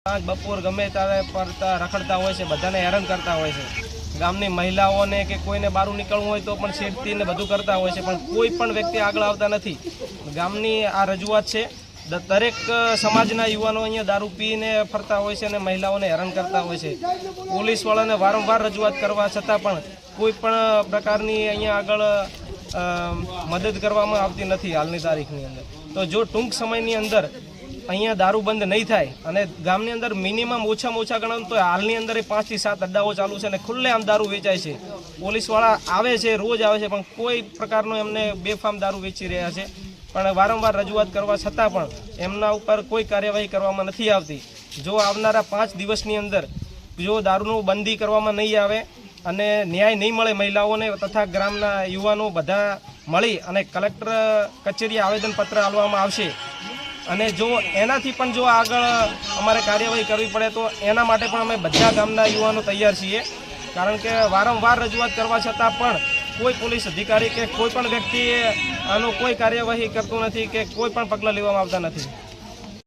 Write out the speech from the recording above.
आज बपोर गमे त्यारे फरता रखड़ता होय छे, बधाने हैरान करता होय छे। गामनी महिलाओने के कोईने बारू निकळવું હોય तो पण छेड़ती ने બધું करता होय छे, पण कोई पण व्यक्ति આગળ આવતા નથી। गामनी आ रजूआत छे। दरेक समाजना युवानो अहींया दारू पीने फरता होय छे अने महिलाओने हैरान करता होय छे। पोलीसवाळाने वारंवार रजूआत करवा छतां पण कोई पण प्रकारनी अहींया આગળ मदद करवामां आवती नथी हालनी तारीखनी अंदर। तो जो टूंक समयनी अंदर अहींया दारू बंध नहीं थाय अने गामनी अंदर मिनिमम ओछामां ओछा गणो तो हालनी अंदर 5 થી 7 अड्डाओ चालू छे अने खुल्लेआम दारू वेचाय छे। पोलीसवाळा आवे छे, रोज आवे छे, पण कोई प्रकारनो एमने बेफाम दारू वेची रह्या छे। पण वारंवार रजूआत करवा छतां पण एमना उपर कोई कार्यवाही करवामां नथी आवती। जो आवनारा 5 દિવસની अंदर जो दारूनो बंधी करवामां नहीं आवे अने न्याय नहीं मळे महिलाओने तथा ग्रामना युवानो बधा मळी अने कलेक्टर कचेरीए आवेदनपत्र आपवामां आवशे। अने जो एनाथी पण जो आगळ अमारे कार्यवाही करवी पड़े तो एना माटे पण अमे बधा गामना युवानो तैयार छीए। कारण के वारंवार रजूआत करवा छतां पण कोई पोलीस अधिकारी के कोई पण व्यक्ति आनो कोई कार्यवाही करतो नथी के कोई पण पगलां लेवामां आवता नथी।